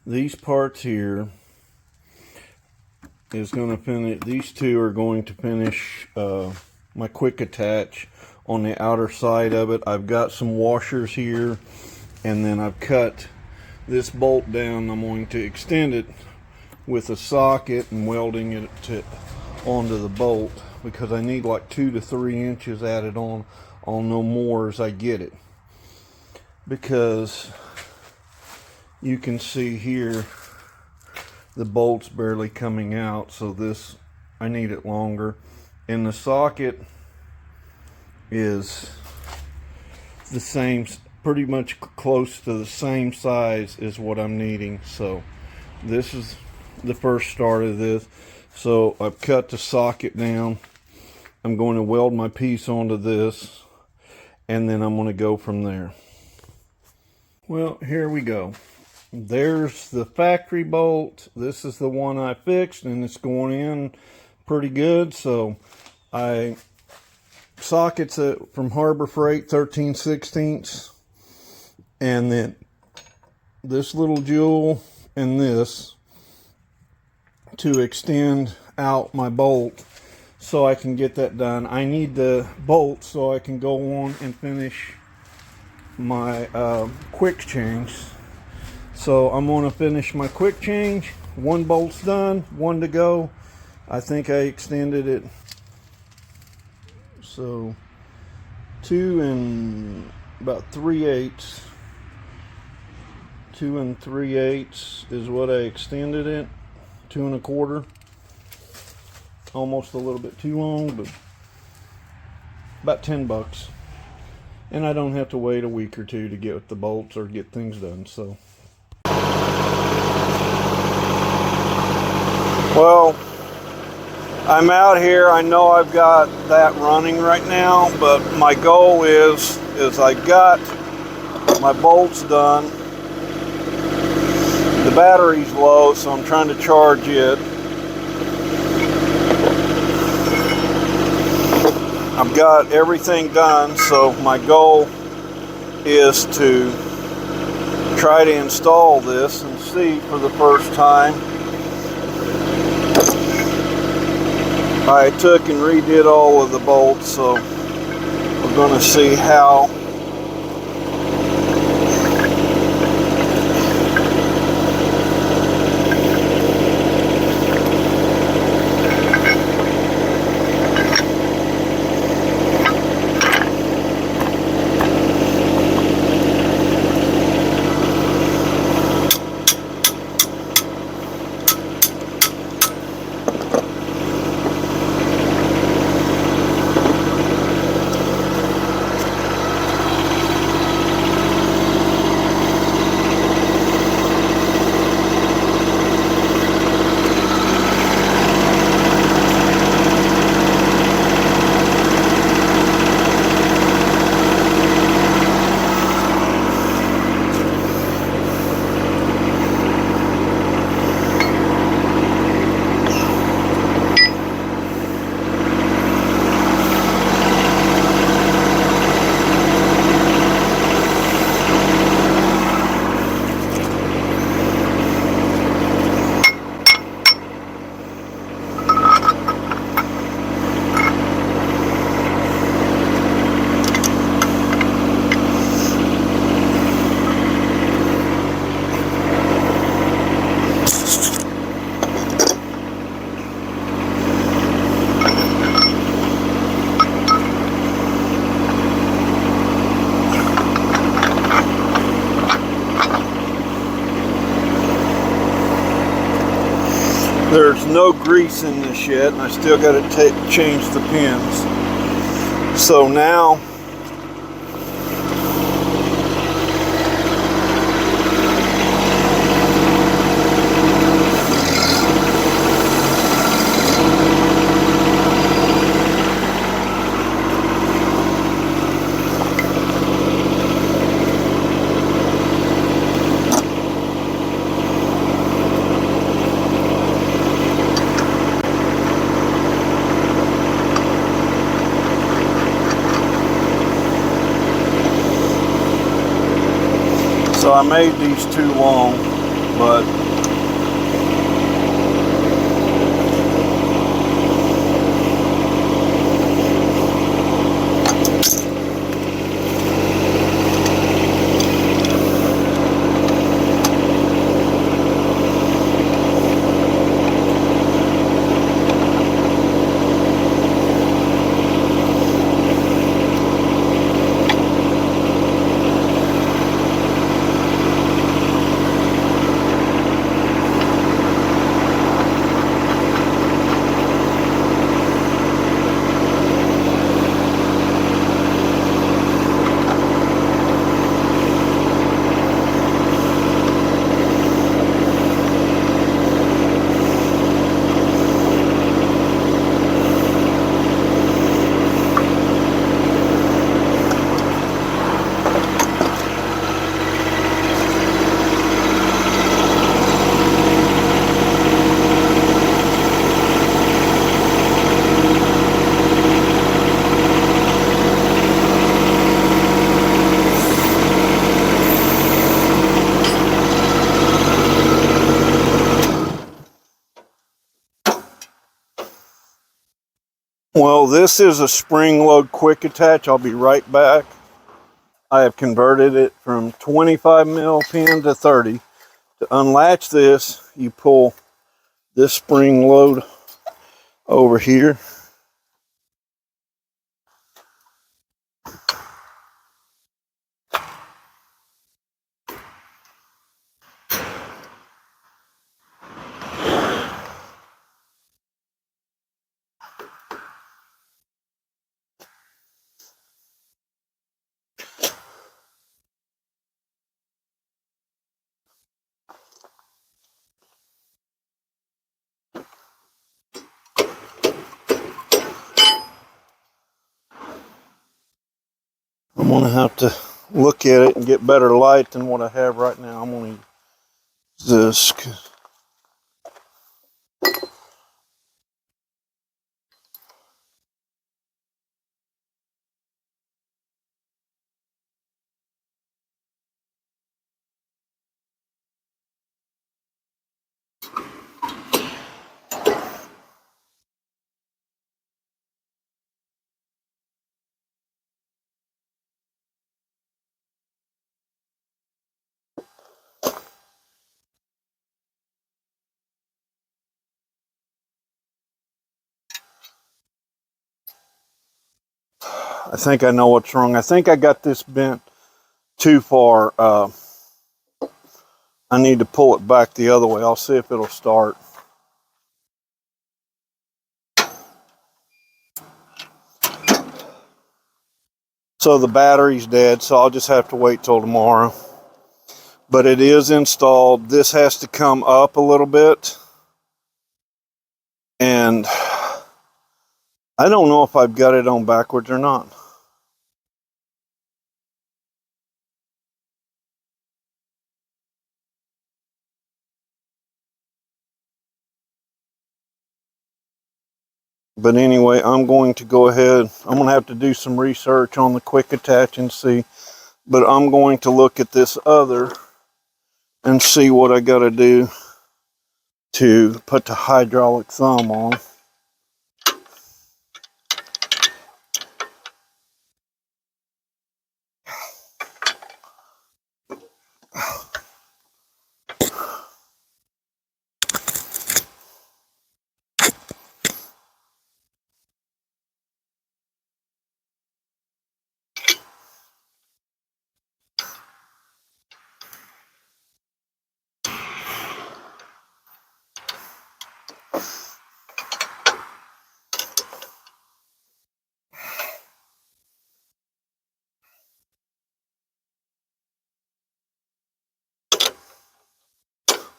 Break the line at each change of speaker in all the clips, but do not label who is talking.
these parts here is going to finish. These two are going to finish my quick attach on the outer side of it. I've got some washers here, and then I've cut this bolt down. I'm going to extend it with a socket and welding it onto the bolt, because I need like 2 to 3 inches added on. I'll know more as I get it, because you can see here the bolt's barely coming out, so this, I need it longer, and the socket is the same, pretty much close to the same size as what I'm needing. So this is the first start of this. So I've cut the socket down. I'm going to weld my piece onto this, and then I'm going to go from there. Well, here we go. There's the factory bolt. This is the one I fixed, and it's going in pretty good. So I sockets it from Harbor Freight 13/16, and then this little jewel and this to extend out my bolt so I can get that done. I need the bolt so I can go on and finish my quick change. So I'm going to finish my quick change. One bolt's done, one to go. I think I extended it. So 2 and about 3/8. 2 and 3/8 is what I extended it. 2 1/4. Almost a little bit too long, but about $10. And I don't have to wait a week or two to get the bolts or get things done. So, well, I'm out here. I know I've got that running right now, but my goal is I got my bolts done. The battery's low, so I'm trying to charge it. I've got everything done, so my goal is to try to install this and see for the first time. I took and redid all of the bolts, so we're going to see how there's no grease in this yet, and I still got to change the pins. So now I made these too long. but well, this is a spring load quick attach. I'll be right back. I have converted it from 25 mil pin to 30. To unlatch this, you pull this spring load over here. I'm gonna have to look at it and get better light than what I have right now. I'm gonna use this. I think I know what's wrong. I think I got this bent too far. I need to pull it back the other way. I'll see if it'll start. So the battery's dead, so I'll just have to wait till tomorrow. But it is installed. This has to come up a little bit. And I don't know if I've got it on backwards or not. But anyway, I'm going to go ahead. I'm going to have to do some research on the quick attach and see. But I'm going to look at this other and see what I got to do to put the hydraulic thumb on.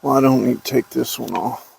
Well, I don't need to take this one off.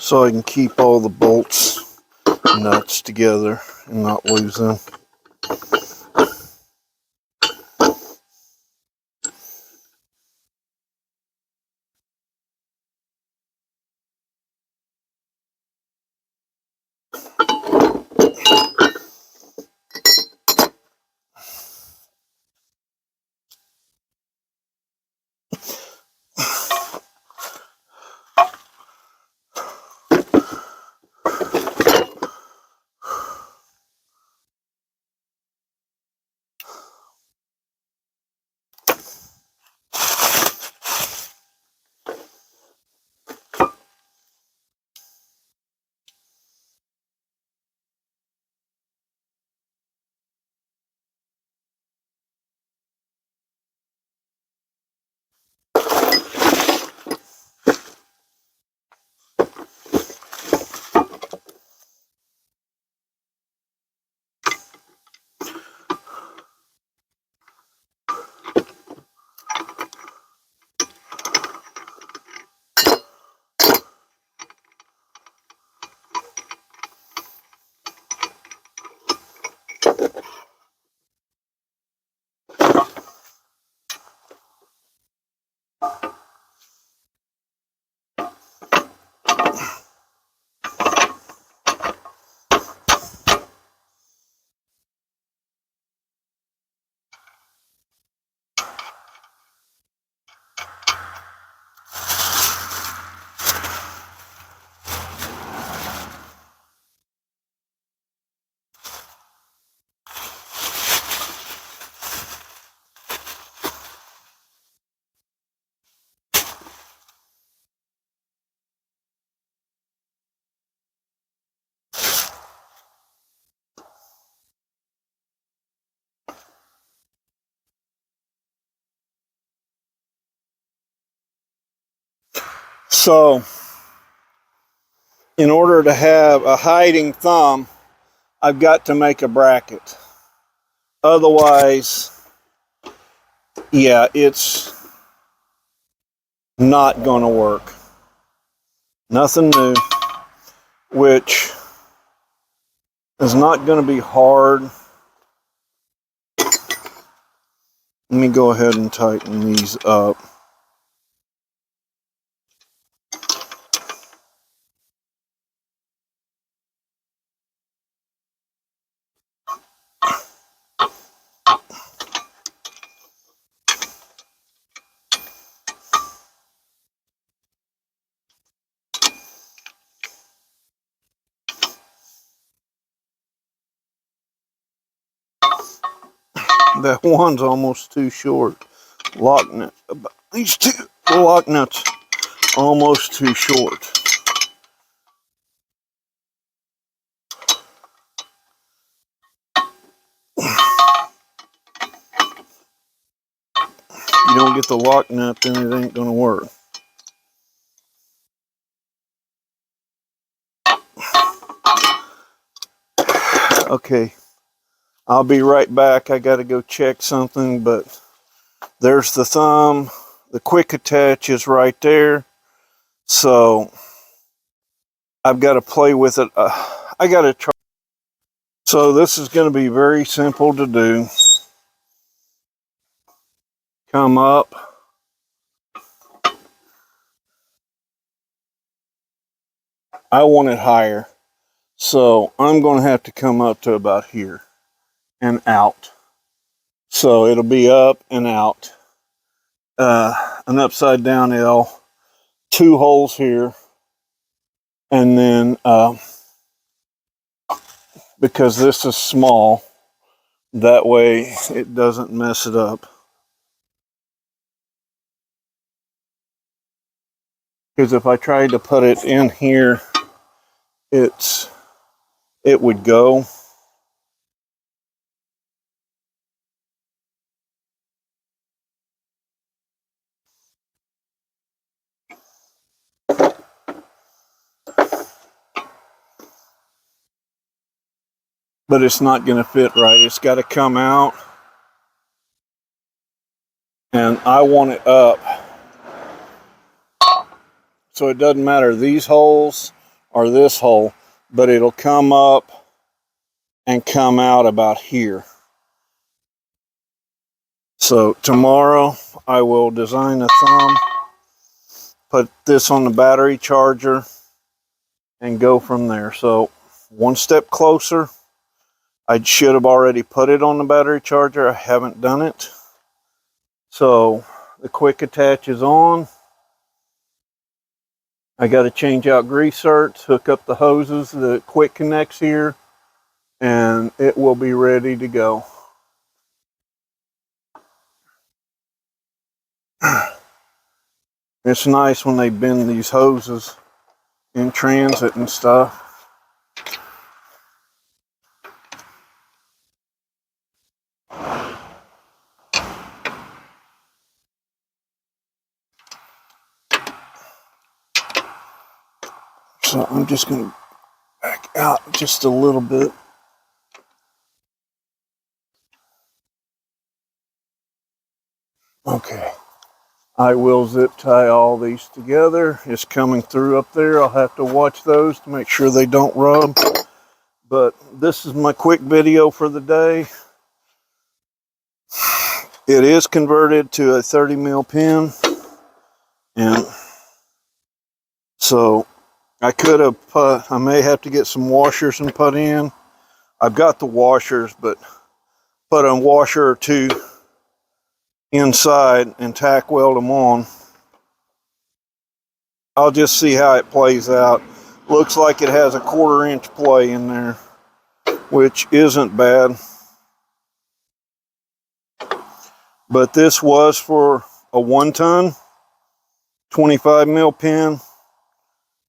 so I can keep all the bolts and nuts together and not lose them. So, in order to have a hiding thumb, I've got to make a bracket. Otherwise, yeah, it's not going to work. Nothing new, which is not going to be hard. Let me go ahead and tighten these up. That one's almost too short. Lock nut. These two lock nuts almost too short. You don't get the lock nut, then it ain't gonna work. Okay, I'll be right back. I gotta go check something, but there's the thumb. The quick attach is right there. So I've got to play with it. I got to try. So this is going to be very simple to do. Come up. I want it higher. So I'm going to have to come up to about here and out. So it'll be up and out. An upside down L. 2 holes here. And then because this is small, that way it doesn't mess it up. Because if I tried to put it in here, it would go. But it's not going to fit right. It's got to come out. And I want it up. So it doesn't matter these holes or this hole, but it'll come up and come out about here. So tomorrow I will design a thumb, put this on the battery charger, and go from there. So one step closer. I should have already put it on the battery charger. I haven't done it. So the quick attach is on. I got to change out grease certs, hook up the hoses, the quick connects here, and it will be ready to go. It's nice when they bend these hoses in transit and stuff. So I'm just going to back out just a little bit. Okay. I will zip tie all these together. It's coming through up there. I'll have to watch those to make sure they don't rub. But this is my quick video for the day. It is converted to a 30 mil pin. And so I could have put, I may have to get some washers and put in. I've got the washers, but put a washer or two inside and tack weld them on. I'll just see how it plays out. Looks like it has a 1/4 inch play in there, which isn't bad. But this was for a 1 ton, 25 mil pin.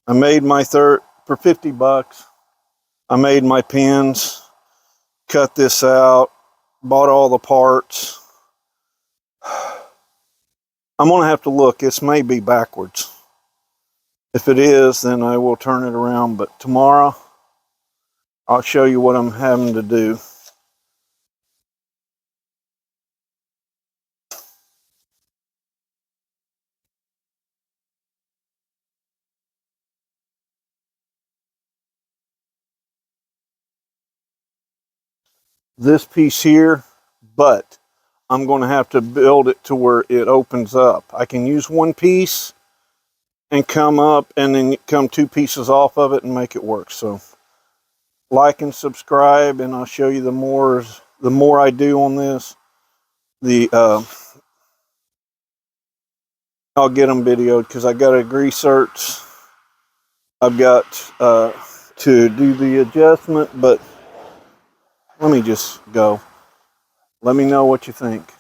I made my third for 50 bucks. I made my pins, cut this out, bought all the parts. I'm gonna have to look, this may be backwards. If it is, then I will turn it around, but tomorrow I'll show you what I'm having to do. This piece here, but I'm going to have to build it to where it opens up. I can use one piece and come up and then come 2 pieces off of it and make it work. So like and subscribe, and I'll show you the more I do on this, I'll get them videoed, because I got a grease certs. I've got to do the adjustment, but let me just go. Let me know what you think.